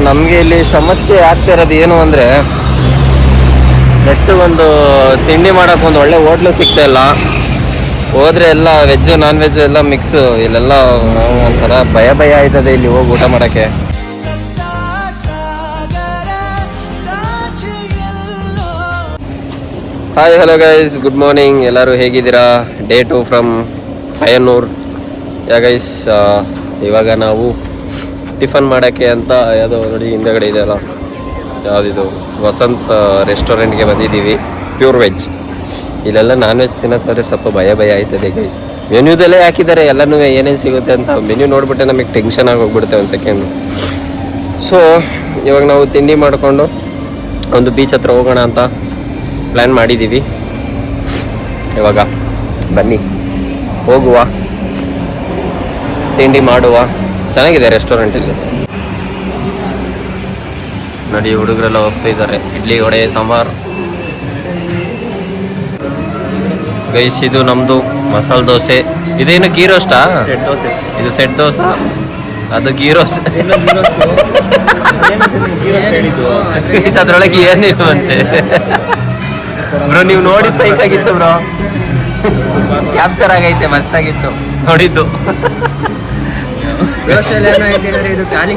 ನಮಗೆ ಇಲ್ಲಿ ಸಮಸ್ಯೆ ಆಗ್ತಿರೋದು ಏನು ಅಂದರೆ ನೆಕ್ಸ್ಟ್ ಒಂದು ತಿಂಡಿ ಮಾಡೋಕೆ ಒಂದು ಒಳ್ಳೆ ಹೋಟ್ಲು ಸಿಗ್ತಾ ಇಲ್ಲ. ಹೋದ್ರೆ ಎಲ್ಲ ವೆಜ್ಜು ನಾನ್ ವೆಜ್ಜು ಎಲ್ಲ ಮಿಕ್ಸು. ಇಲ್ಲೆಲ್ಲ ಒಂಥರ ಭಯ ಆಯ್ತದೆ ಇಲ್ಲಿ ಹೋಗಿ ಊಟ ಮಾಡೋಕ್ಕೆ. Hi hello guys, good morning. ಎಲ್ಲರೂ ಹೇಗಿದ್ದೀರಾ? Day 2 from Payyanur. ಗೈಸ್, ಇವಾಗ ನಾವು ಟಿಫನ್ ಮಾಡೋಕ್ಕೆ ಅಂತ ಯಾವುದೋ ನೋಡಿ ಹಿಂದೆಗಡೆ ಇದೆಯಲ್ಲ, ಯಾವುದಿದು ವಸಂತ್ ರೆಸ್ಟೋರೆಂಟ್ಗೆ ಬಂದಿದ್ದೀವಿ. Pure veg. ಇಲ್ಲೆಲ್ಲ ನಾನ್ ವೆಜ್ ತಿನ್ನೋಕ್ಕಾದ್ರೆ ಸ್ವಲ್ಪ ಭಯ ಆಯ್ತದೆ ಗೈಸ್. ಮೆನ್ಯೂದಲ್ಲೇ ಹಾಕಿದ್ದಾರೆ ಎಲ್ಲನೂ ಏನೇನು ಸಿಗುತ್ತೆ ಅಂತ. ಮೆನ್ಯೂ ನೋಡ್ಬಿಟ್ಟೆ ನಮಗೆ ಟೆನ್ಷನ್ ಆಗಿ ಹೋಗ್ಬಿಡುತ್ತೆ ಒಂದು ಸೆಕೆಂಡು. ಸೊ ಇವಾಗ ನಾವು ತಿಂಡಿ ಮಾಡಿಕೊಂಡು ಒಂದು ಬೀಚ್ ಹತ್ರ ಹೋಗೋಣ ಅಂತ ಪ್ಲ್ಯಾನ್ ಮಾಡಿದ್ದೀವಿ. ಇವಾಗ ಬನ್ನಿ ಹೋಗುವ, ತಿಂಡಿ ಮಾಡುವ. ಚೆನ್ನಾಗಿದೆ ರೆಸ್ಟೋರೆಂಟ್ ಇಲ್ಲಿ. ನೋಡಿ ಹುಡುಗರೆಲ್ಲ ಹೋಗ್ತಾ ಇದ್ದಾರೆ. ಇಡ್ಲಿ, ವಡೆ, ಸಾಂಬಾರು. ಗೈಸ್, ಇದು ನಮ್ಮದು ಮಸಾಲೆ ದೋಸೆ. ಇದೇನು ಗೀ ರೋಸ್ಟಾ? ಇದು ಸೆಟ್ ದೋಸೆ, ಅದು ಗೀ ರೋಸ್ಟ್. ಅದ್ರೊಳಗೆ ಏನಿಲ್ಲ ಅಂತೆ ಬ್ರೋ. ನೀವು ನೋಡಿದ್ ಸೈಕ್ ಆಗಿತ್ತು ಬ್ರೋ, ಕ್ಯಾಪ್ಚರ್ ಆಗೈತೆ, ಮಸ್ತಾಗಿತ್ತು ನೋಡಿದ್ದು. ಇದು ಖಾಲಿ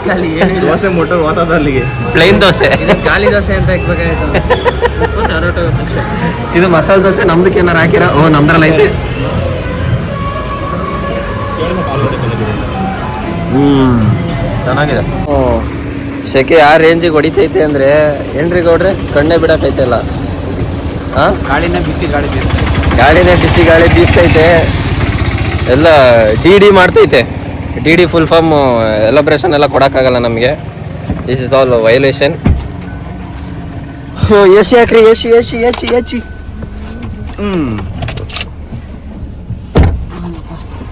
ದೋಸೆ ಮೊಟ್ಟೆ ಓದೋದಲ್ಲಿಗೆ ಪ್ಲೇನ್ ದೋಸೆ, ಖಾಲಿ ದೋಸೆ ಅಂತ ಹಾಕ್ಬೇಕಾಯ್ತು. ಇದು ಮಸಾಲೆ ದೋಸೆ. ನಮ್ದಕ್ಕೆ ಏನಾರು ಹಾಕಿರ? ಓ, ನಮ್ದ್ರಲ್ಲಿ ಐತೆ. ಚೆನ್ನಾಗಿದೆ. ಸೆಕೆ ಆ ರೇಂಜಿಗೆ ಹೊಡಿತೈತೆ ಅಂದರೆ ಏನ್ರಿ ಗೌಡ್ರೆ, ಕಣ್ಣೇ ಬಿಡಕ್ಕೈತಲ್ಲ. ಹಾಂ, ಗಾಳಿನೇ ಬಿಸಿ ಗಾಳಿ ಬೀಸ್ತೈತೆ. ಎಲ್ಲ ಡಿ ಮಾಡ್ತೈತೆ. ಡಿ ಫುಲ್ ಫಾರ್ಮ್ ಎಲಬ್ರೇಷನ್ ಎಲ್ಲ ಕೊಡೋಕ್ಕಾಗಲ್ಲ ನಮಗೆ. This is all violation. A C ಹಾಕ್ರಿ, ಎ ಸಿ.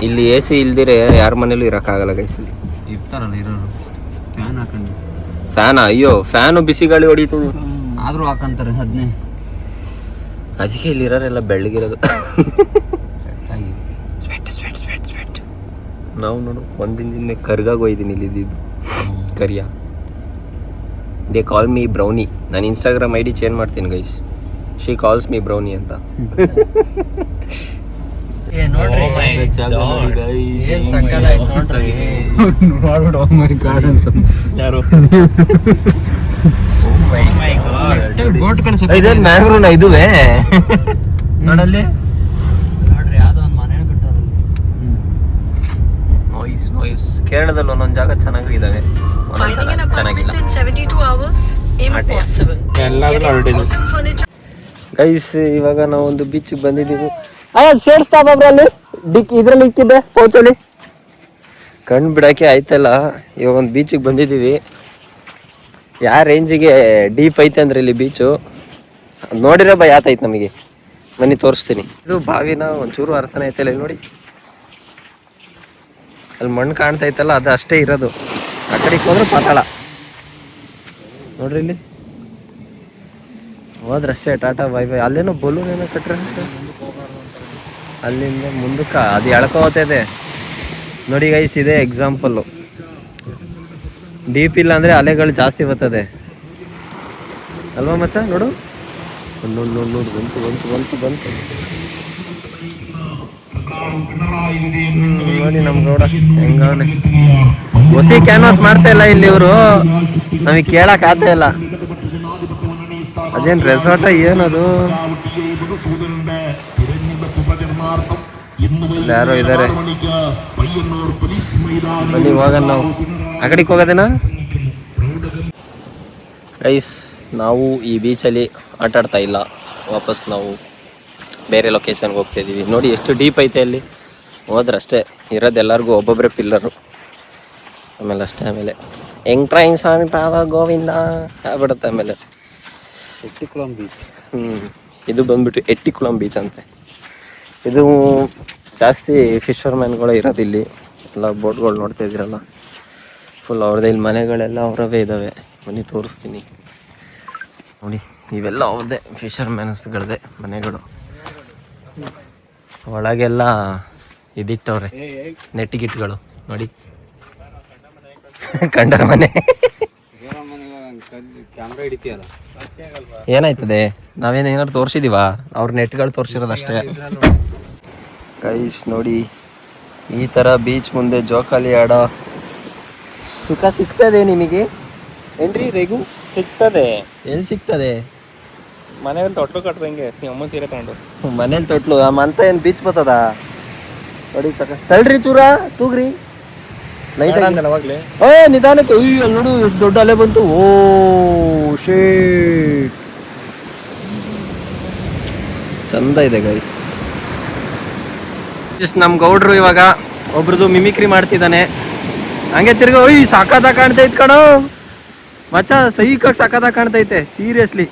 ಇಲ್ಲಿ ಎ ಸಿ ಇಲ್ದಿರೆ ಯಾರ ಮನೇಲೂ ಇರೋಕ್ಕಾಗಲ್ಲ ಗೈಸ್. ಇಲ್ಲಿ ಇರ್ತಾರಲ್ಲ ಇರೋರು ಫ್ಯಾನ್ ಹಾಕೊಂಡು. ಫ್ಯಾನ್? ಅಯ್ಯೋ, ಫ್ಯಾನು ಬಿಸಿ ಗಾಳಿ ಹೊಡಿತದೆ. ಆದರೂ ಹಾಕಂತಾರೆ ಅದನ್ನೇ. ಅದಕ್ಕೆ ಇಲ್ಲಿ ಇರೋರೆಲ್ಲ ಬೆಳ್ಳಗಿರೋದು. ಸ್ವೆಟ್. ನಾವು ನೋಡು ಒಂದಿನ ಕರ್ಗಾಗೋಯ್ತೀನಿ ಇಲ್ಲಿ ಕರಿಯ. They call me Brownie. ನಾನು ಇನ್ಸ್ಟಾಗ್ರಾಮ್ ID ಚೇಂಜ್ ಮಾಡ್ತೀನಿ guys. She calls me Brownie ಅಂತ. ಮ್ಯಾಂಗ್ರೂವ್ನ ಇದುವೇ ನೋಡಲ್ಲಿ. ನೋಯ್ಸ್. ಕೇರಳದಲ್ಲಿ ಒಂದೊಂದು ಜಾಗ ಚೆನ್ನಾಗಿದ್ದಾವೆ, ಚೆನ್ನಾಗಿಲ್ಲ. ಗೈಸ್, ಇವಾಗ ನಾವು ಒಂದು ಬೀಚ್ಗೆ ಬಂದಿದ್ದೀವಿ. ಸೇರಿಸ್ತಾ ಅಲ್ಲಿ ಇದ್ರಲ್ಲಿ ಇಕ್ಕಿದ್ದೆ ಪೌಚಲ್ಲಿ. ಕಣ್ಣು ಬಿಡೋಕೆ ಆಯ್ತಲ್ಲ. ಇವಾಗ ಒಂದು ಬೀಚಿಗೆ ಬಂದಿದ್ದೀವಿ. ಯಾವ ರೇಂಜಿಗೆ ಡೀಪ್ ಐತೆ ಅಂದ್ರೆ ಇಲ್ಲಿ ಬೀಚು ನೋಡಿರೋ ಭಯ ಆತೈತೆ ನಮಗೆ. ಬನ್ನಿ ತೋರಿಸ್ತೀನಿ. ಇದು ಬಾವಿನ ಒಂಚೂರು ಅರ್ಥನೇ ಐತಲ್ಲ. ಇಲ್ಲಿ ನೋಡಿ, ಅಲ್ಲಿ ಮಣ್ಣು ಕಾಣ್ತಾ ಐತಲ್ಲ, ಅದು ಅಷ್ಟೇ ಇರೋದು. ಆ ಕಡೆಗೆ ಹೋದ್ರೆ ಪಾತಾಳ. ನೋಡ್ರಿ ಇಲ್ಲಿ ಹೋದ್ರಷ್ಟೇ ಟಾಟಾ ಬೈ ಬೈ. ಅಲ್ಲೇನೋ ಬಲೂನ್ ಏನೋ ಕಟ್ರೆ ಅಲ್ಲಿಂದ ಮುಂದಕ್ಕೆ ಅದು ಎಳ್ಕೋತದೆ ನೋಡಿ ಗೈಸ್. ಇದೆ ಎಕ್ಸಾಂಪಲ್ಲು. ಡೀಪ್ ಇಲ್ಲ ಅಂದರೆ ಅಲೆಗಳು ಜಾಸ್ತಿ ಬರ್ತದೆ ಅಲ್ವಾ ಮಚ್ಚ? ನೋಡು ಬಂತು. ನೋಡಿ ನಮ್ಮ ಗೌಡ ಹೆಂಗವನೆ. ಹೊಸಿ ಕ್ಯಾನ್ವಾಸ್ ಮಾಡ್ತಾ ಇಲ್ಲ ಇಲ್ಲಿ ಇವರು. ನಮಗೆ ಕೇಳಕ್ ಆಗ್ತಾ ಇಲ್ಲ. ಅದೇನು ರೆಸಾರ್ಟ ಏನದು? ಯಾರೋ ಇದ್ದಾರೆ. ಬನ್ನಿ ಹೋಗೋಣ ನಾವು. ಆ ಕಡೆಗೆ ಹೋಗೋದೇನಾ ಗೈಸ್? ನಾವು ಈ ಬೀಚಲ್ಲಿ ಆಟ ಆಡ್ತಾ ಇಲ್ಲ. ವಾಪಸ್ ನಾವು ಬೇರೆ ಲೊಕೇಶನ್ಗೆ ಹೋಗ್ತಾ ಇದ್ದೀವಿ. ನೋಡಿ ಎಷ್ಟು ಡೀಪ್ ಐತೆ ಅಲ್ಲಿ. ಹೋದ್ರಷ್ಟೇ ಇರೋದು ಎಲ್ಲರಿಗೂ ಒಬ್ಬೊಬ್ಬರೇ ಪಿಲ್ಲರು. ಆಮೇಲೆ ಅಷ್ಟೇ. ಆಮೇಲೆ ಎಂಟ್ರಾಯಿಂಗ್ ಸ್ವಾಮಿ ಪಾದ ಗೋವಿಂದ ಆಗ್ಬಿಡುತ್ತೆ. ಆಮೇಲೆ ಎಟ್ಟಿಕುಳಂ ಬೀಚ್. ಇದು ಬಂದ್ಬಿಟ್ಟು ಎಟ್ಟಿಕುಳಂ ಬೀಚ್ ಅಂತೆ. ಇದು ಜಾಸ್ತಿ ಫಿಶರ್ ಮ್ಯಾನ್ಗಳು ಇರೋದು ಇಲ್ಲಿ. ಎಲ್ಲ ಬೋಟ್ಗಳು ನೋಡ್ತಾ ಇದ್ದೀರಲ್ಲ, ಫುಲ್ ಅವ್ರದ್ದೇ. ಇಲ್ಲಿ ಮನೆಗಳೆಲ್ಲ ಅವರವೇ ಇದ್ದಾವೆ. ಬನ್ನಿ ತೋರಿಸ್ತೀನಿ. ನೋಡಿ, ಇವೆಲ್ಲ ಅವ್ರದ್ದೇ ಫಿಶರ್ ಮ್ಯಾನ್ಸ್ಗಳದ್ದೇ ಮನೆಗಳು. ಒಳಗೆಲ್ಲ ಇದಿಟ್ಟವ್ರೆ ನೆಟ್ ಗಿಟ್ಗಳು ನೋಡಿ. ಕಂಡರ ಮನೆ ಕ್ಯಾಮ್ರಾ ಹಿಡಿತೀಯಲ್ಲ ಏನಾಯ್ತದೆ? ನಾವೇನು ಏನಾದ್ರು ತೋರಿಸಿದೀವ? ಅವ್ರ ನೆಟ್ಗಳು ತೋರಿಸಿರೋದಷ್ಟೇ. ಗೈಸ್ ನೋಡಿ, ಈ ಥರ ಬೀಚ್ ಮುಂದೆ ಜೋಕಾಲಿ ಆಡೋ ಸುಖ ಸಿಗ್ತದೆ ನಿಮಗೆ ಏನ್ರಿ ರೇಗು? ಸಿಗ್ತದೆ. ಎಲ್ಲಿ ಸಿಗ್ತದೆ? ಮನೆಯಲ್ಲಿ ತೊಟ್ಲು ಕಟ್ದಂಗೆ ನಿಮ್ಮ ಅಮ್ಮ ಸೀರೆ ತಗೊಂಡು ಮನೇಲಿ ತೊಟ್ಲು ಅಂತ ಏನು ಬೀಚ್ ಬರ್ತದ? ನೋಡಿ ತಳ್ರಿ ಚೂರ ತೂಗ್ರಿ ಲೈಟ್ ಅವಾಗಲೇ. ನಿಧಾನಕ್ಕೆ. ಅಯ್ಯೋ ನೋಡು ಎಷ್ಟು ದೊಡ್ಡ ಅಲೆ ಬಂತು. ಓ ಶೇಟ್, ಚಂದ ಇದೆ ಗೈಸ್. ನಮ್ ಗೌಡ್ರು ಇವಾಗ ಒಬ್ರದ್ದು ಮಿಮಿಕ್ರಿ ಮಾಡ್ತಿದ್ದಾನೆ. ಹಂಗೆ ತಿರ್ಗ ಒಯ್ ಸಾಕಾದ ಕಾಣ್ತೈತ್ ಕಣೋ ಮಚ್ಚ, ಸೈಕಾಗಿ ಸಾಕಾದ ಕಾಣ್ತೈತೆ. Seriously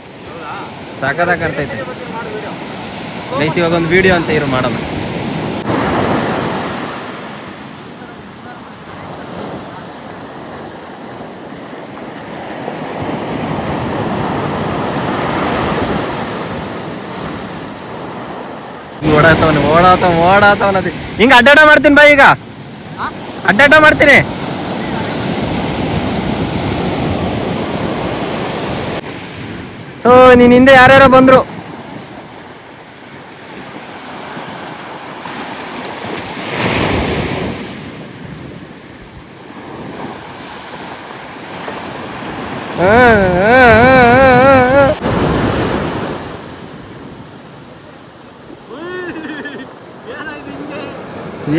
ಸಾಕಾದ ಕಾಣ್ತೈತೆ guys. ಇವಾಗ ಒಂದು ವಿಡಿಯೋ ಅಂತ ಇರು ಮಾಡೋಣ. ಓಡಾತವನ ಹಿಂಗ ಅಡ್ಡಾಡ ಮಾಡ್ತೀನಿ ಬಾ. ಈಗ ಅಡ್ಡಾಡ ಮಾಡ್ತೀನಿ. ಸೊ ನೀನ್ ಹಿಂದೆ ಯಾರ್ಯಾರ ಬಂದ್ರು.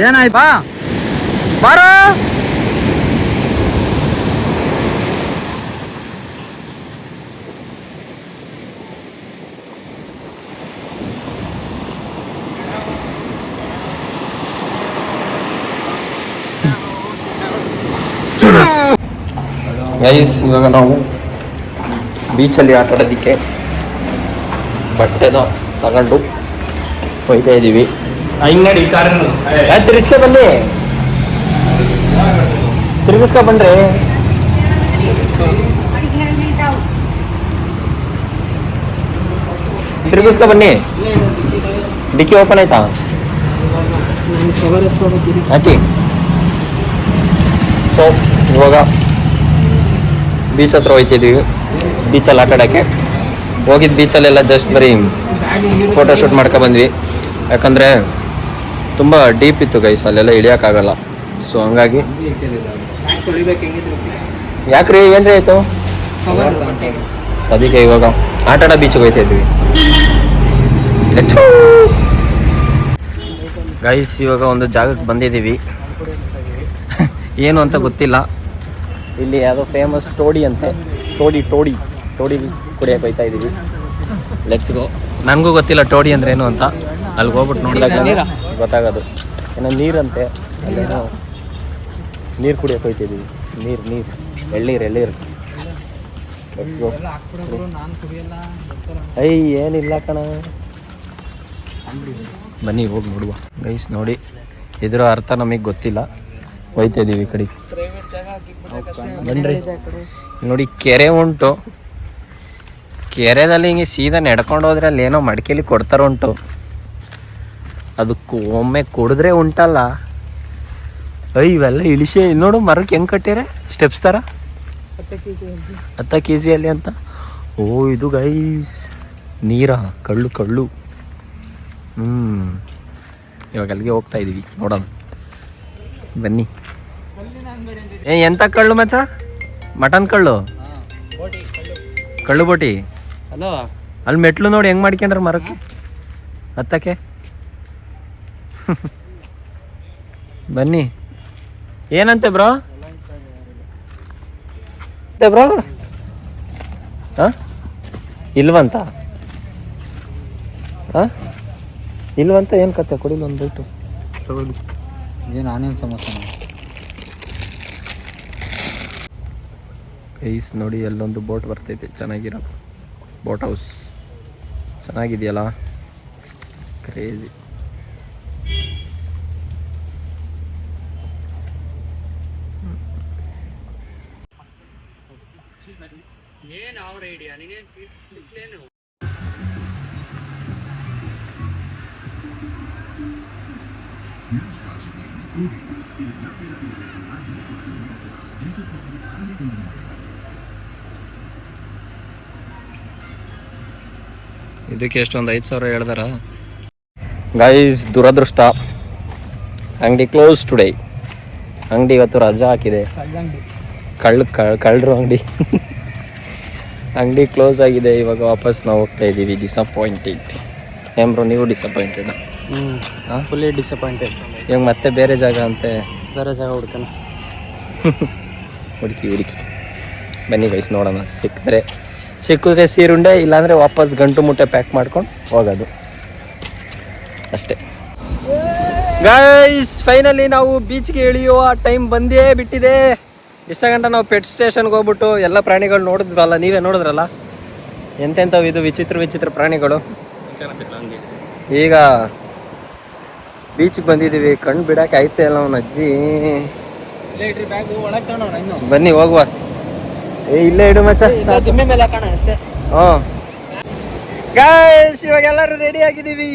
ಏನಾಯ್ತು? ಬಾರೋ. ಗೈಸ್ ಇವಾಗ ನಾವು ಬೀಚಲ್ಲಿ ಆಟ ಆಡೋದಕ್ಕೆ ಬಟ್ಟೆನ ತಗೊಂಡು ಹೋಯ್ತಾ ಇದ್ದೀವಿ. ಹಿಂಗಡಿ ತಿರ್ಗಿಸ್ಕೊ ಬನ್ನಿ, ತಿರ್ಗಿಸ್ಕೊ ಬನ್ರಿ. ತಿರ್ಗಿಸ್ಕೊ ಬನ್ನಿ. ಡಿಕ್ಕಿ ಓಪನ್ ಆಯ್ತಾ? ಹಾಕಿ. ಸೊ ಇವಾಗ ಬೀಚ್ ಹತ್ರ ಹೋಯ್ತಿದ್ದೀವಿ. ಬೀಚಲ್ಲಿ ಆಟ ಆಡೋಕ್ಕೆ ಹೋಗಿದ್ದು. ಬೀಚಲ್ಲೆಲ್ಲ ಜಸ್ಟ್ ಬರೀ ಫೋಟೋಶೂಟ್ ಮಾಡ್ಕೊಬಂದ್ವಿ. ಯಾಕಂದರೆ ತುಂಬ ಡೀಪ್ ಇತ್ತು ಗೈಸ್, ಅಲ್ಲೆಲ್ಲ ಇಳಿಯೋಕ್ಕಾಗಲ್ಲ. ಸೊ ಹಂಗಾಗಿ ಯಾಕ್ರಿ ಏನ್ರಿ ಆಯಿತು? ಸದ್ಯಕ್ಕೆ ಇವಾಗ ಆಟ ಆಡೋ ಬೀಚಿಗೆ ಹೋಗ್ತಾ ಇದ್ವಿ ಗೈಸ್. ಇವಾಗ ಒಂದು ಜಾಗಕ್ಕೆ ಬಂದಿದ್ದೀವಿ. ಏನು ಅಂತ ಗೊತ್ತಿಲ್ಲ. ಇಲ್ಲಿ ಯಾವುದೋ ಫೇಮಸ್ ಟೋಡಿ ಅಂತೆ. ಟೋಡಿ ಕುಡಿಯೋಕೆ ಹೋಗ್ತಾ ಇದ್ದೀವಿ. Let's go. ನನಗೂ ಗೊತ್ತಿಲ್ಲ ಟೋಡಿ ಅಂದ್ರೆ ಏನು ಅಂತ. ಅಲ್ಲಿಗೆ ಹೋಗ್ಬಿಟ್ಟು ನೋಡಿದಾಗ ಗೊತ್ತಾಗೋದು. ಏನೋ ನೀರಂತೆ, ಅಲ್ಲೇನೋ ನೀರು ಕುಡಿಯೋಕೆ ಹೋಗ್ತಿದ್ದೀವಿ. ನೀರು ಎಳ್ಳೀರು. Let's go. ಏನಿಲ್ಲ ಕಣ, ಬನ್ನಿ ಹೋಗಿ ನೋಡುವ. ಗೈಸ್ ನೋಡಿ, ಇದರ ಅರ್ಥ ನಮಗೆ ಗೊತ್ತಿಲ್ಲ. ಹೋಯ್ತಾ ಇದ್ದೀವಿ ಈ ಕಡೆ. ಬನ್ರಿ ನೋಡಿ, ಕೆರೆ ಉಂಟು. ಕೆರೆದಲ್ಲಿ ಹಿಂಗೆ ಸೀದಾ ನಡ್ಕೊಂಡು ಹೋದ್ರೆ ಅಲ್ಲಿ ಏನೋ ಮಡಿಕೆಲಿ ಕೊಡ್ತಾರ ಉಂಟು. ಅದಕ್ಕೆ ಒಮ್ಮೆ ಕುಡಿದ್ರೆ ಉಂಟಲ್ಲ, ಇವೆಲ್ಲ ಇಳಿಸಿ ನೋಡು. ಮರಕ್ಕೆ ಹೆಂಗೆ ಕಟ್ಟಿರೆ ಸ್ಟೆಪ್ಸ್ ಥರ 10 kg ಅಲ್ಲಿ ಅಂತ. ಓ ಇದು ಗೈಸ್ ನೀರಾ? ಕಳ್ಳು. ಇವಾಗ ಅಲ್ಲಿಗೆ ಹೋಗ್ತಾ ಇದ್ದೀವಿ, ನೋಡೋಣ ಬನ್ನಿ. ಎಂತ ಕಳ್ಳು ಮಚ್ಚ? ಮಟನ್ ಕಳ್ಳು ಬೋಟಿ. ಹಲೋ, ಅಲ್ಲಿ ಮೆಟ್ಲು ನೋಡಿ ಹೆಂಗ್ ಮಾಡ್ಕೊಂಡ್ರ ಮರಕ್ಕೆ ಹತ್ತಕ್ಕೆ. ಬನ್ನಿ. ಏನಂತೆ ಬ್ರೋ? ಇಲ್ವಂತ ಏನ್ ಕತೆ? ಕೊಡಿಲ್ಲ ಒಂದು ಬೈಟು ತಗೊಳ್ಳಿ. ಏನು ಆನೇನು ಸಮಸ್ಯೆ? ಗೈಸ್ ನೋಡಿ, ಅಲ್ಲೊಂದು ಬೋಟ್ ಬರ್ತೈತೆ, ಚೆನ್ನಾಗಿರೋ ಬೋಟ್ ಹೌಸ್. ಚೆನ್ನಾಗಿದೆಯಲ್ಲ, ಕ್ರೇಜಿ. ಏನು ಅವ್ರ ಐಡಿಯಾ? ನೀನೇನು ಇದಕ್ಕೆ ಎಷ್ಟೊಂದು 5,000 ಹೇಳ್ದಾರ ಗೈಸ್. ದುರದೃಷ್ಟ, ಅಂಗಡಿ ಕ್ಲೋಸ್ ಟುಡೇ. ಅಂಗಡಿ ಇವತ್ತು ರಜಾ ಹಾಕಿದೆ. ಕಳ್ಳರು ಅಂಗಡಿ ಅಂಗಡಿ ಕ್ಲೋಸ್ ಆಗಿದೆ. ಇವಾಗ ವಾಪಸ್ ನಾವು ಹೋಗ್ತಾ ಇದ್ದೀವಿ. ಡಿಸಪಾಯಿಂಟೆಡ್. ಬ್ರೋ ನೀವು ಡಿಸಪಾಯಿಂಟೆಡ್? Fully disappointed. ಇವಾಗ ಮತ್ತೆ ಬೇರೆ ಜಾಗ ಅಂತೆ. ಬೇರೆ ಜಾಗ ಹುಡ್ತಾನೆ. ಹುಡುಕಿ ಬನ್ನಿ ಗೈಸ್, ನೋಡೋಣ. ಸಿಕ್ಕಿದ್ರೆ ಸೀರುಂಡೆ, ಇಲ್ಲಾಂದರೆ ವಾಪಸ್ ಗಂಟು ಮುಟ್ಟೆ ಪ್ಯಾಕ್ ಮಾಡ್ಕೊಂಡು ಹೋಗೋದು ಅಷ್ಟೇ. ಗೈಸ್ ಫೈನಲಿ ನಾವು ಬೀಚ್ಗೆ ಇಳಿಯುವ ಟೈಮ್ ಬಂದೇ ಬಿಟ್ಟಿದೆ. ಇಷ್ಟ ಗಂಟ ನಾವು ಪೆಟ್ ಸ್ಟೇಷನ್ಗೆ ಹೋಗ್ಬಿಟ್ಟು ಎಲ್ಲ ಪ್ರಾಣಿಗಳು ನೋಡಿದ್ವಲ್ಲ, ನೀವೇ ನೋಡಿದ್ರಲ್ಲ ಎಂತೆಂಥವು ಇದು ವಿಚಿತ್ರ ಪ್ರಾಣಿಗಳು. ಈಗ ಬೀಚ್ಗೆ ಬಂದಿದ್ದೀವಿ. ಕಣ್ಣು ಬಿಡೋಕೆ ಆಯ್ತಾ ಇಲ್ಲ ಅವನ ಅಜ್ಜಿ. ಬನ್ನಿ ಹೋಗುವ. ಇಲ್ಲೇ ಇಡು ಮಚ್ಚ, ಮೇಲೆ ಹಾಕೋಣ ಅಷ್ಟೇ. ಹ್ಞೂ ಗೈಸ್ ಇವಾಗ ಎಲ್ಲರೂ ರೆಡಿ ಆಗಿದ್ದೀವಿ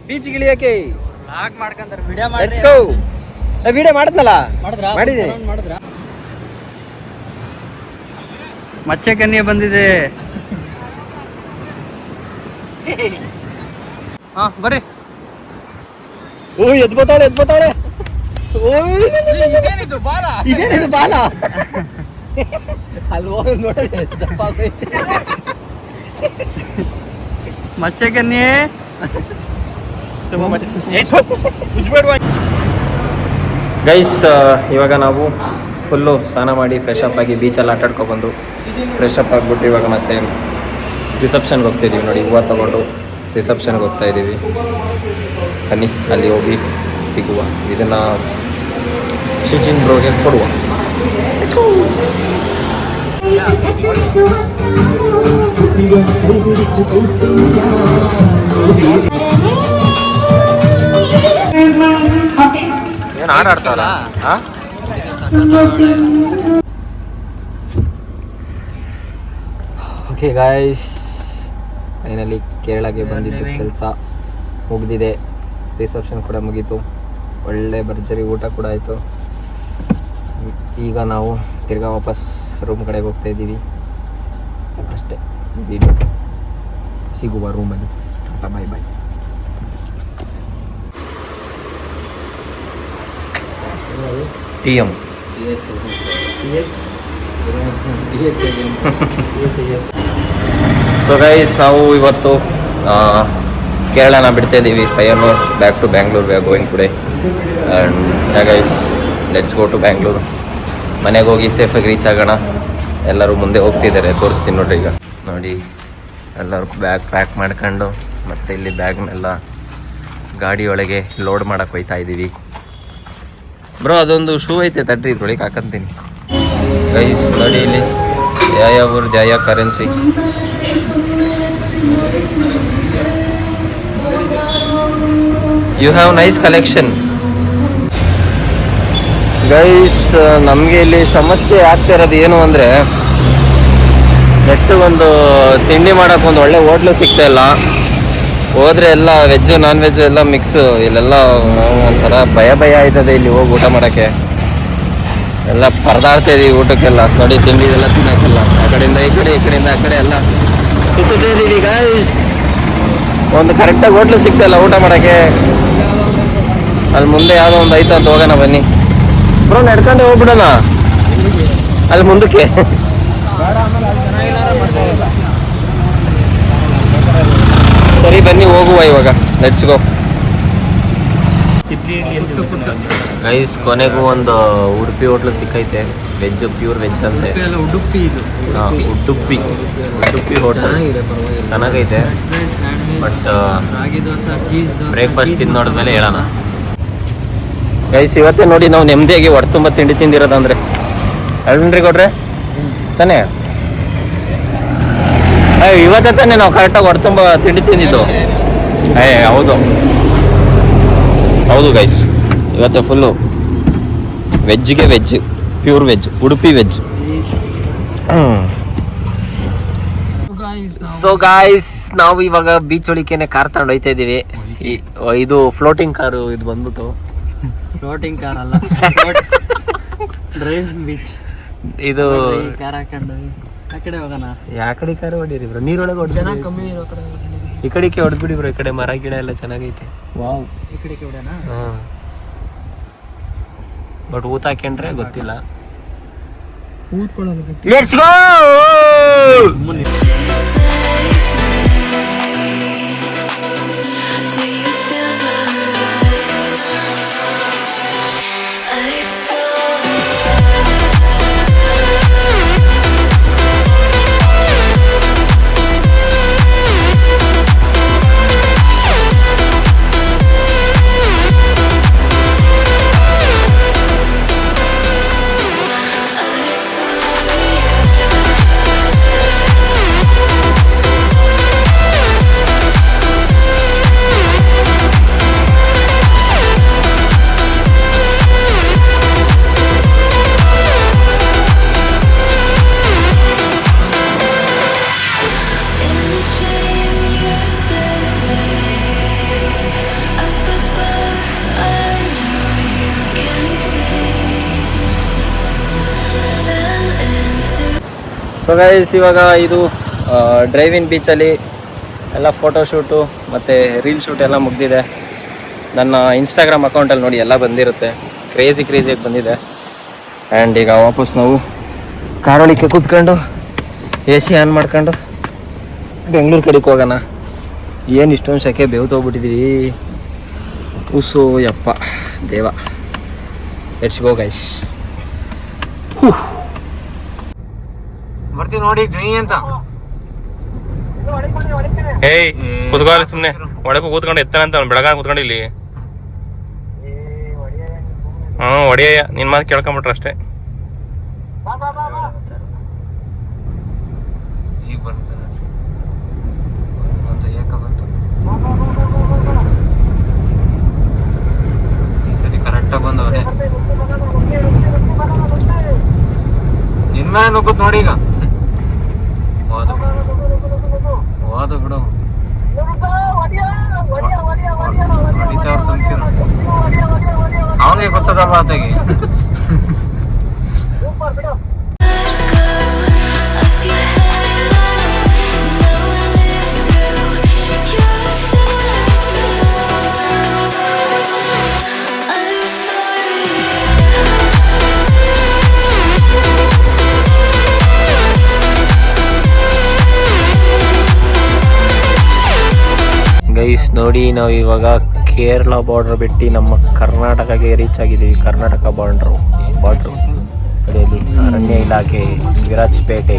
ಬೀಚ್ಗೆ ಇಳಿಯೋಕೆ. ಮಾಡ್ಕೊಂತಾರೆ ಲೆಟ್ಸ್ ಗೋ. ವಿಡಿಯೋ ಮಾಡಿದ್ನಲ್ಲ, ಮಾಡಿದ್ದೀನಿ. ಮಚ್ಚೆ ಕನ್ಯೆ ಬಂದಿದೆ. ಹಾ ಬರ್ರಿ. ಓ ಎದ್ಬೋತಾಳೆ. ಇದೇನಿದು ಬಾಲ ಅಲ್ಲಿ ಹೋಗಿ ನೋಡಿ ದಪ್ಪ ಆಗೈತೆ. ಮಚ್ಚೆ ಕನ್ಯೆ ಗೈಸ್ ಇವಾಗ ನಾವು ಫುಲ್ಲು ಸ್ನಾನ ಮಾಡಿ ಫ್ರೆಶ್ ಅಪ್ ಆಗಿ ಬೀಚಲ್ಲಿ ಆಟಾಡ್ಕೊಬಂದು ಫ್ರೆಶ್ ಅಪ್ ಆಗಿಬಿಟ್ಟು ಇವಾಗ ಮತ್ತೆ ರಿಸೆಪ್ಷನ್ಗೆ ಹೋಗ್ತಾಯಿದ್ದೀವಿ. ನೋಡಿ, ಹೂವು ತೊಗೊಂಡು ರಿಸೆಪ್ಷನ್ಗೆ ಹೋಗ್ತಾ ಇದ್ದೀವಿ. ಬನ್ನಿ ಅಲ್ಲಿ ಹೋಗಿ ಸಿಗುವ. ಇದನ್ನು ಶಿಚಿನ್ ಬ್ರೋಗೆ ಕೊಡುವ. ಏನು ಆಡ್ತಾರ? ಓಕೆ ಗಾಯ್ಸ್, ಫೈನಲಿ ಕೇರಳಗೆ ಬಂದಿದ್ದು ಕೆಲಸ ಮುಗಿದಿದೆ. ರಿಸೆಪ್ಷನ್ ಕೂಡ ಮುಗೀತು. ಒಳ್ಳೆ ಭರ್ಜರಿ ಊಟ ಕೂಡ ಆಯಿತು. ಈಗ ನಾವು ತಿರ್ಗಾ ವಾಪಸ್ ರೂಮ್ ಕಡೆಗೆ ಹೋಗ್ತಾ ಇದ್ದೀವಿ ಅಷ್ಟೇ. ವಿಡಿಯೋ ಸಿಗುವ ರೂಮಲ್ಲಿ. ಬಾಯ್. TM. ಸೊ ಗೈಸ್ ನಾವು ಇವತ್ತು ಕೇರಳನ ಬಿಡ್ತಾ ಇದ್ದೀವಿ. Payyanur back to Bangalore. We are going today and guys let's go to Bangalore. ಮನೆಗೆ ಹೋಗಿ ಸೇಫಾಗಿ ರೀಚ್ ಆಗೋಣ. ಎಲ್ಲರೂ ಮುಂದೆ ಹೋಗ್ತಿದ್ದಾರೆ, ತೋರಿಸ್ತೀನಿ ನೋಡ್ರಿ. ಈಗ ನೋಡಿ, ಎಲ್ಲರೂ ಬ್ಯಾಗ್ ಪ್ಯಾಕ್ ಮಾಡ್ಕೊಂಡು ಮತ್ತೆ ಇಲ್ಲಿ ಬ್ಯಾಗ್ನೆಲ್ಲ ಗಾಡಿಯೊಳಗೆ ಲೋಡ್ ಮಾಡಕ್ಕೆ ಹೋಯ್ತಾ ಇದ್ದೀವಿ. ಬ್ರೋ ಅದೊಂದು ಶೂ ಐತೆ ತಡ್ರಿ, ಇದ್ರೊಳಗೆ ಹಾಕಂತೀನಿ. ಗೈಸ್ ನೋಡಿ, ಇಲ್ಲಿ ಯಾವ ಊರ್ದು ಯಾವ currency. You have nice collection. Guys ನಮಗೆ ಇಲ್ಲಿ ಸಮಸ್ಯೆ ಆಗ್ತಿರೋದು ಏನು ಅಂದರೆ, ನೆಟ್ಟು ಒಂದು ತಿಂಡಿ ಮಾಡೋಕೆ ಒಂದು ಒಳ್ಳೆ ಹೋಟ್ಲು ಸಿಗ್ತಾ ಇಲ್ಲ. ಹೋದರೆ ಎಲ್ಲ ವೆಜ್ಜು ನಾನ್ ವೆಜ್ಜು ಎಲ್ಲ ಮಿಕ್ಸು. ಇಲ್ಲೆಲ್ಲ ಒಂಥರ ಭಯ ಆಯ್ತದೆ ಇಲ್ಲಿ ಹೋಗಿ ಊಟ ಮಾಡೋಕ್ಕೆ. ಎಲ್ಲ ಪರದಾಡ್ತಾ ಇದೀವಿ ಊಟಕ್ಕೆಲ್ಲ. ನೋಡಿ, ತಿಂಡಿ ಇದೆಲ್ಲ ತಿನ್ನೋಕ್ಕೆಲ್ಲ ಆ ಕಡೆಯಿಂದ ಈ ಕಡೆ, ಈ ಕಡೆಯಿಂದ ಆ ಕಡೆ ಎಲ್ಲ ಸುತ್ತದೇ ಇದೀವಿ ಗೈಸ್. ಒಂದು ಕರೆಕ್ಟಾಗಿ ಹೋಟ್ಲು ಸಿಗ್ತಾ ಇಲ್ಲ ಊಟ ಮಾಡೋಕ್ಕೆ. ಅಲ್ಲಿ ಮುಂದೆ ಯಾವುದೋ ಒಂದು ಐತೆ ಅಂತ ಹೋಗೋಣ ಬನ್ನಿ. ಬ್ರೋ ನಡ್ಕೊಂಡೆ ಹೋಗ್ಬಿಡೋಣ ಅಲ್ಲಿ ಮುಂದಕ್ಕೆ. ಸರಿ ಬನ್ನಿ ಹೋಗುವ ಇವಾಗ. Let's go guys. ಕೊನೆಗೂ ಒಂದು ಉಡುಪಿ ಹೋಟ್ಲು ಸಿಕ್ಕೈತೆ. ವೆಜ್, ಪ್ಯೂರ್ ವೆಜ್ ಅಂತೆ. ಉಡುಪಿ ಇದು. ಹಾಂ, ಉಡುಪಿ ಹೋಟೆಲ್ ಚೆನ್ನಾಗೈತೆ. ಬಟ್ ಬ್ರೇಕ್ಫಾಸ್ಟ್ ತಿಂದು ನೋಡಿದ್ಮೇಲೆ ಹೇಳೋಣ ಗೈಸ್. ಇವತ್ತೇ ನೋಡಿ ನಾವು ನೆಮ್ಮದಿಯಾಗಿ ಹೊಟ್ಟೆ ತುಂಬ ತಿಂಡಿ ತಿಂದಿರೋದಂದ್ರೆ ಅಲ್ರಿ ಕೊಡ್ರೆ ತಾನೇ. ಇವತ್ತೇ ತಾನೇ ನಾವು ಕರೆಕ್ಟಾಗಿ ಹೊಟ್ಟೆ ತುಂಬ ತಿಂಡಿ ತಿಂದಿದ್ದು. ಹೌದು ಗೈಸ್, ಇವತ್ತು ಫುಲ್ಲು ವೆಜ್ಗೆ veg, pure veg, Udupi veg. So guys ನಾವು ಇವಾಗ ಬೀಚ್ ಒಳಿಕೆನೆ ಕಾರ್ ತಗೊಂಡು ಹೋಯ್ತಾ ಇದ್ದೀವಿ. ಇದು ಫ್ಲೋಟಿಂಗ್ ಕಾರು. ಇದು ಬಂದ್ಬಿಟ್ಟು ಫ್ಲೋಟಿಂಗ್ ಕಾರ್ ಅಲ್ಲ, ಡ್ರೈವಿಂಗ್ ಬೀಚ್. ಇದು ಕಾರ್ ಹಾಕೊಂಡು ಆ ಕಡೆ ಹೋಗೋಣ. ಯಾ ಕಡೆ ಕಾರು ಹೊಡೀರಿ ಬ್ರೋ? ನೀರೊಳಗೆ ಹೊಡ್ ಜನ ಕಮ್ಮಿ ಇರೋ ಕಡೆ ಈ ಕಡೆಗೆ ಹೊಡೆದ್ಬಿಡಿ ಬ್ರೋ, ಈ ಕಡೆ ಮರ ಗಿಡ ಎಲ್ಲ ಚೆನ್ನಾಗೈತೆ. ವಾವ್, ಈ ಕಡೆ ಹೊಡೆನಾ? ಹಾಂ, ಬಟ್ ಊತ ಹಾಕೊಂಡ್ರೆ ಗೊತ್ತಿಲ್ಲ. ಕೂತ್ಕೊಳ್ಳೋದು ಲೆಟ್ಸ್ ಗೋ. ಸೊ ಗೈಸ್, ಇವಾಗ ಇದು ಡ್ರೈವಿಂಗ್ ಬೀಚಲ್ಲಿ ಎಲ್ಲ ಫೋಟೋಶೂಟು ಮತ್ತು ರೀಲ್ ಶೂಟ್ ಎಲ್ಲ ಮುಗ್ದಿದೆ. ನನ್ನ ಇನ್ಸ್ಟಾಗ್ರಾಮ್ ಅಕೌಂಟಲ್ಲಿ ನೋಡಿ ಎಲ್ಲ ಬಂದಿರುತ್ತೆ. ಕ್ರೇಜಿಯಾಗಿ ಬಂದಿದೆ. ಆ್ಯಂಡ್ ಈಗ ವಾಪಸ್ ನಾವು ಕಾರೊಳಿಕೆ ಕೂತ್ಕೊಂಡು AC ಆನ್ ಮಾಡ್ಕೊಂಡು ಬೆಂಗಳೂರು ಕಡೆಗೆ ಹೋಗೋಣ. ಏನು ಇಷ್ಟೊಂದು ಸೆಕೆ ಬೇವ್ತೋಗ್ಬಿಟ್ಟಿದ್ದೀವಿ. ಉಸು ಯಪ್ಪ ದೇವ. Let's go guys. ಬರ್ತೀವಿ ನೋಡಿ ಜುಯಿ ಅಂತ. ಏಯ್ ಕೂತ್ಕೊಳ್ಳಿ ಸುಮ್ಮನೆ, ಒಳಗೆ ಕೂತ್ಕೊಂಡು ಎತ್ತಾನಂತ ಅವ್ನು ಬೆಳಗಾಗ ಕೂತ್ಕೊಂಡು ಇಲ್ಲಿ. ಒಡೆಯ ನಿನ್ ಮಾತು ಕೇಳ್ಕೊಂಬಿಟ್ರೆ ಅಷ್ಟೇ. ಈಗ ಬರ್ತಾರೆ ಏಕ ಬಂತು. ಈ ಸತಿ ಕರೆಕ್ಟಾಗಿ ಬಂದವ್ರೆ. ನಿನ್ಮೇಲೆ ನುಗ್ಗುತ್ ನೋಡಿ ಈಗ. ಹೋದ ಬಿಡು, ಹೊಡಿತಾವ್ರ ಸಂಖ್ಯೆ ಅವನಿಗೆ ಗೊತ್ತದ ಮಾತಾಗಿ. ಗೈಸ್ ನೋಡಿ, ನಾವು ಇವಾಗ ಕೇರಳ ಬಾರ್ಡರ್ ಬಿಟ್ಟು ನಮ್ಮ ಕರ್ನಾಟಕಗೆ ರೀಚ್ ಆಗಿದ್ದೀವಿ. ಕರ್ನಾಟಕ ಬಾರ್ಡ್ರು ಕಡೆಯಲ್ಲಿ ಅರಣ್ಯ ಇಲಾಖೆ, ವಿರಾಜಪೇಟೆ.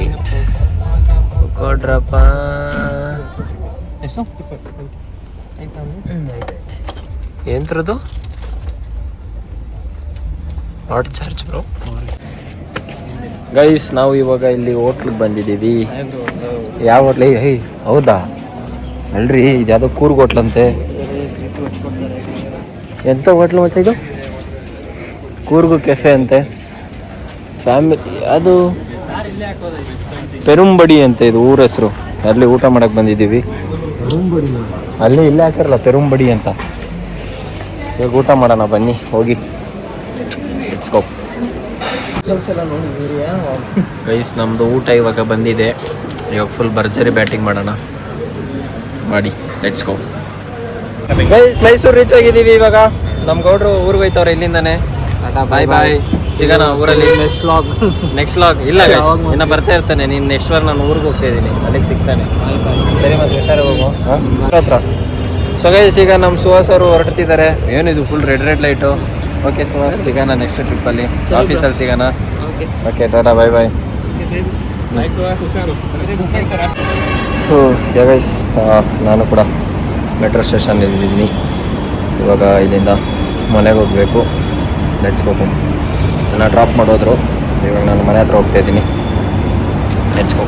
ಕೊಡ್ರಪ್ಪ ಎಷ್ಟು? ಎಂತ್ರದ್ದು ನಾಟ್ ಚಾರ್ಜ್ ಬ್ರೋ. ಗೈಸ್, ನಾವು ಇವಾಗ ಇಲ್ಲಿ ಹೋಟ್ಲಿಗೆ ಬಂದಿದ್ದೀವಿ. ಯಾವ ಹೋಟ್ಲಿ? ಹೌದಾ ಅಲ್ರಿ, ಇದು ಯಾವುದೋ ಕೂರ್ಗ್ ಹೋಟ್ಲಂತೆ. ಎಂಥ ಹೋಟ್ಲು ಮತ್ತೆ ಇದು? ಕೂರ್ಗು ಕೆಫೆ ಅಂತೆ. ಫ್ಯಾಮಿಲಿ ಅದು ಪೆರುಂಬಡಿ ಅಂತ ಇದು ಊರ ಹೆಸರು. ಅಲ್ಲಿ ಊಟ ಮಾಡಕ್ಕೆ ಬಂದಿದ್ದೀವಿ. ಅಲ್ಲಿ ಇಲ್ಲೇ ಹಾಕಿರಲ್ಲ ಪೆರುಂಬಡಿ ಅಂತ. ಇವಾಗ ಊಟ ಮಾಡೋಣ ಬನ್ನಿ, ಹೋಗಿ ಲೆಟ್ಸ್ ಗೋ. ಗೈಸ್, ನಮ್ಮದು ಊಟ ಇವಾಗ ಬಂದಿದೆ. ಇವಾಗ ಫುಲ್ ಭರ್ಜರಿ ಬ್ಯಾಟಿಂಗ್ ಮಾಡೋಣ, ಮಾಡಿ let's go. Guys, Mysuru reach ಆಗಿದ್ದೀವಿ ಇವಾಗ. ನಮ್ಮ ಗೌಡ್ರು ಊರಿಗೆ ಹೋಯ್ತವ್ರೆ ಇಲ್ಲಿಂದಾನೆ. ಬಾಯ್ ಬಾಯ್, ಸಿಗೋಣ ಊರಲ್ಲಿ. ನೆಕ್ಸ್ಟ್ ಲಾಗ್ ಇಲ್ಲ ಗೈಸ್, ಇನ್ನು ಬರ್ತಾ ಇರ್ತಾನೆ. ನೀನು ನೆಕ್ಸ್ಟ್ ವಾರ ನಾನು ಊರಿಗೆ ಹೋಗ್ತಾ ಇದ್ದೀನಿ, ಅಲ್ಲಿಗೆ ಸಿಗ್ತಾನೆ. ಸರಿ, ಮತ್ತೆ ಹುಷಾರಾಗಿ ಹೋಗು ಹತ್ರ. ಸೊ ಗೈಸ್, ಈಗ ನಮ್ಮ ಸುಹಾಸ್ ಅವರು ಹೊರಡ್ತಿದ್ದಾರೆ. ಏನಿದು full red light. Okay Suhas, ಸಿಗೋಣ ನೆಕ್ಸ್ಟ್ ಟ್ರಿಪ್ಪಲ್ಲಿ, ಆಫೀಸಲ್ಲಿ ಸಿಗೋಣ. ಓಕೆ ಟಾಟಾ, ಬಾಯ್ ಬಾಯ್. ಸೊ ಗೈಸ್, ನಾನು ಕೂಡ ಮೆಟ್ರೋ ಸ್ಟೇಷನ್ ಇದ್ದೀನಿ. ಇವಾಗ ಇಲ್ಲಿಂದ ಮನೆಗೆ ಹೋಗಬೇಕು. Let's go. ನನ್ನ ಡ್ರಾಪ್ ಮಾಡೋದ್ರು. ಇವಾಗ ನಾನು ಮನೆ ಹತ್ರ ಹೋಗ್ತಾಯಿದ್ದೀನಿ. Let's go.